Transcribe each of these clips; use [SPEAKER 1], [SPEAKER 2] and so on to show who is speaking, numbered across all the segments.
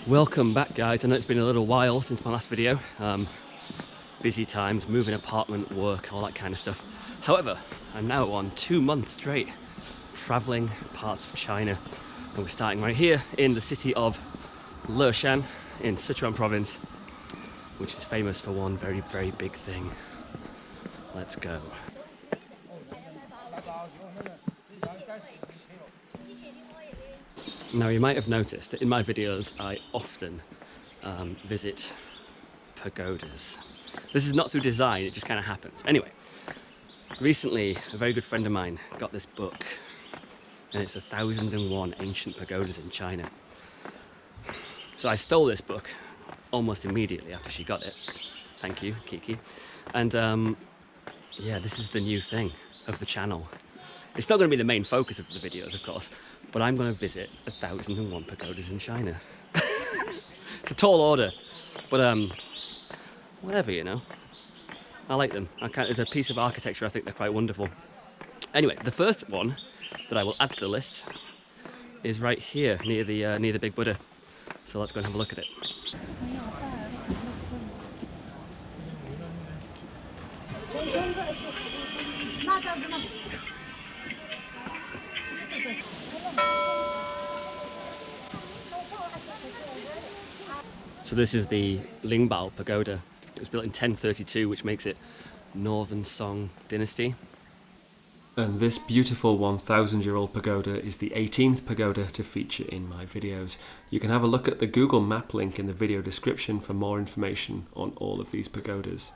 [SPEAKER 1] Welcome back, guys. I know it's been a little while since my last video. Busy times, moving apartment, work, all that kind of stuff. However, I'm now on 2 months straight traveling parts of China, and we're starting right here in the city of Leshan in Sichuan province, which is famous for one very, very big thing. Let's go. Now, you might have noticed that in my videos I often visit pagodas. This is not through design, it just kind of happens. Anyway, recently a very good friend of mine got this book, and it's 1001 Ancient Pagodas in China. So I stole this book almost immediately after she got it. Thank you, Kiki. And yeah, this is the new thing of the channel. It's not going to be the main focus of the videos, of course, but I'm going to visit 1001 pagodas in China. It's a tall order, but whatever, you know. I like them. It's a piece of architecture. I think they're quite wonderful. Anyway, the first one that I will add to the list is right here near the Big Buddha. So let's go and have a look at it. So this is the Lingbao Pagoda. It was built in 1032, which makes it Northern Song Dynasty. And this beautiful 1,000-year-old pagoda is the 18th pagoda to feature in my videos. You can have a look at the Google map link in the video description for more information on all of these pagodas.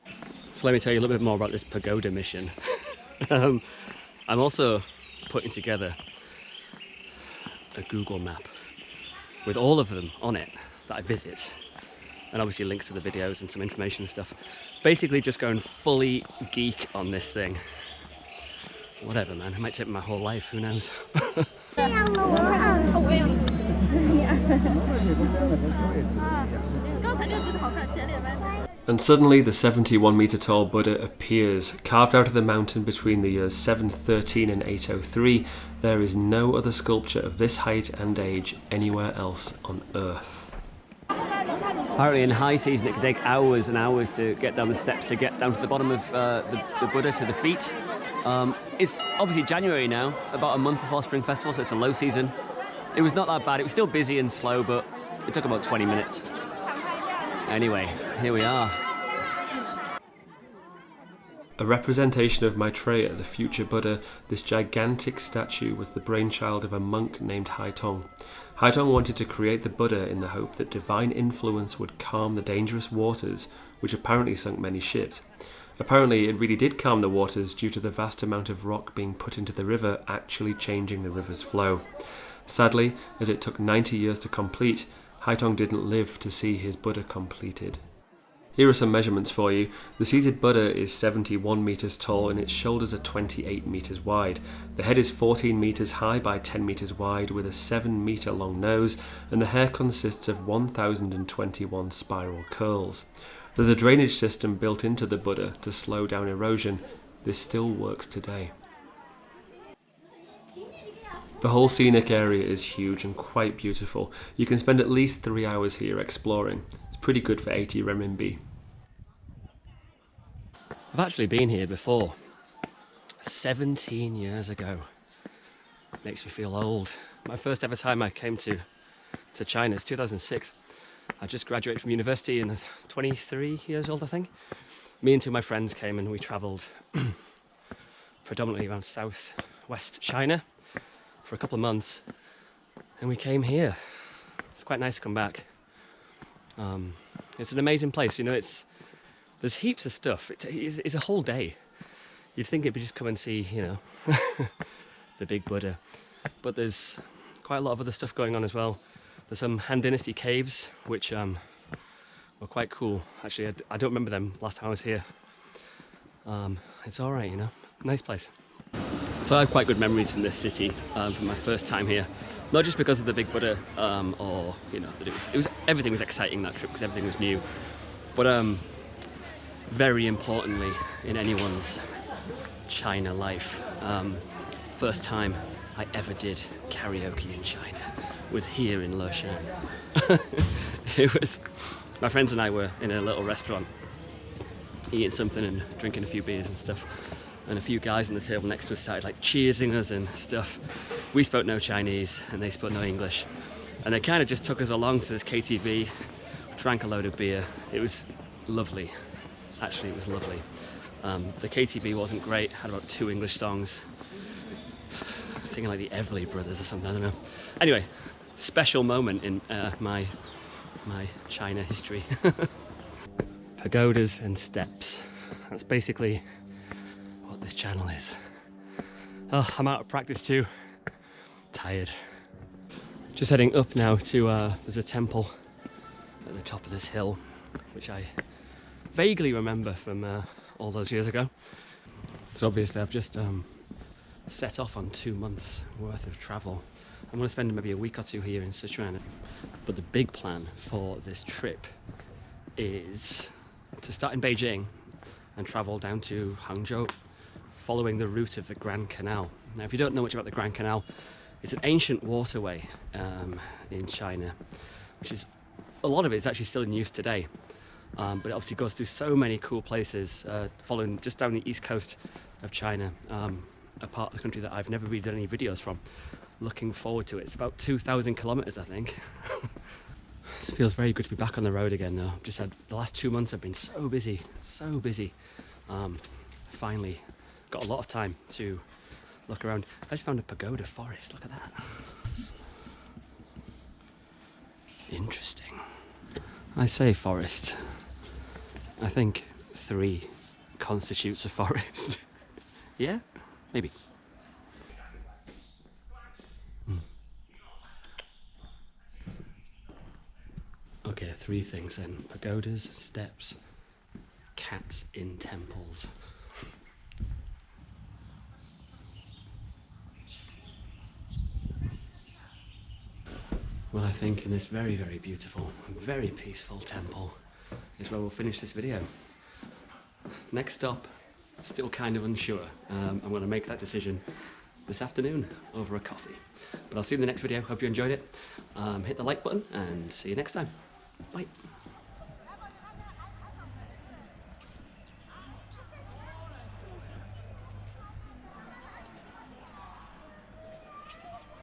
[SPEAKER 1] So let me tell you a little bit more about this pagoda mission. I'm also putting together a Google map with all of them on it that I visit, and obviously links to the videos and some information and stuff. Basically just going fully geek on this thing. Whatever, man, it might take my whole life, who knows. And suddenly the 71-meter tall Buddha appears, carved out of the mountain between the years 713 and 803. There is no other sculpture of this height and age anywhere else on Earth. Apparently in high season it could take hours and hours to get down the steps to get down to the bottom of the Buddha to the feet. It's obviously January now, about a month before Spring Festival, so it's a low season. It was not that bad, it was still busy and slow, but it took about 20 minutes. Anyway, here we are. A representation of Maitreya, the future Buddha, this gigantic statue was the brainchild of a monk named Haitong. Haitong wanted to create the Buddha in the hope that divine influence would calm the dangerous waters, which apparently sunk many ships. Apparently it really did calm the waters due to the vast amount of rock being put into the river actually changing the river's flow. Sadly, as it took 90 years to complete, Haitong didn't live to see his Buddha completed. Here are some measurements for you. The seated Buddha is 71 meters tall and its shoulders are 28 meters wide. The head is 14 meters high by 10 meters wide with a 7 meter long nose, and the hair consists of 1,021 spiral curls. There's a drainage system built into the Buddha to slow down erosion. This still works today. The whole scenic area is huge and quite beautiful. You can spend at least 3 hours here exploring. It's pretty good for 80 renminbi. I've actually been here before, 17 years ago. Makes me feel old. My first ever time I came to China is 2006. I just graduated from university and 23 years old, I think. Me and two of my friends came and we travelled predominantly around southwest China for a couple of months, and we came here. It's quite nice to come back. It's an amazing place, you know. There's heaps of stuff. It's a whole day. You'd think it'd be just come and see, you know, the Big Buddha, but there's quite a lot of other stuff going on as well. There's some Han Dynasty caves which were quite cool. Actually, I don't remember them last time I was here. It's all right, you know, nice place. So I have quite good memories from this city, from my first time here. Not just because of the Big Buddha, or you know, that it was everything was exciting that trip because everything was new. But very importantly in anyone's China life, first time I ever did karaoke in China. was here in Leshan. It was, my friends and I were in a little restaurant eating something and drinking a few beers and stuff, and a few guys on the table next to us started like cheersing us and stuff. We spoke no Chinese and they spoke no English, and they kind of just took us along to this KTV, drank a load of beer. It was lovely, actually it was lovely. The KTV wasn't great, had about 2 English songs, singing like the Everly Brothers or something, I don't know. Anyway, special moment in my China history. Pagodas and steps. That's basically what this channel is. Oh, I'm out of practice too. Tired. Just heading up now to, there's a temple at the top of this hill, which I vaguely remember from all those years ago. So obviously I've just set off on 2 months worth of travel. I'm going to spend maybe a week or 2 here in Sichuan. But the big plan for this trip is to start in Beijing and travel down to Hangzhou, following the route of the Grand Canal. Now, if you don't know much about the Grand Canal, it's an ancient waterway in China, which is, a lot of it is actually still in use today. But it obviously goes through so many cool places, following just down the east coast of China, a part of the country that I've never really done any videos from. Looking forward to it. It's about 2,000 kilometers, I think. It feels very good to be back on the road again though. Just had, the last 2 months have been so busy, so busy. Finally got a lot of time to look around. I just found a pagoda forest, look at that. Interesting. I say forest. I think 3 constitutes a forest. Yeah? Maybe. Okay, 3 things then. Pagodas, steps, cats in temples. Well, I think in this very, very beautiful, very peaceful temple is where we'll finish this video. Next stop, still kind of unsure. I'm going to make that decision this afternoon over a coffee. But I'll see you in the next video. Hope you enjoyed it. Hit the like button and see you next time. Bye.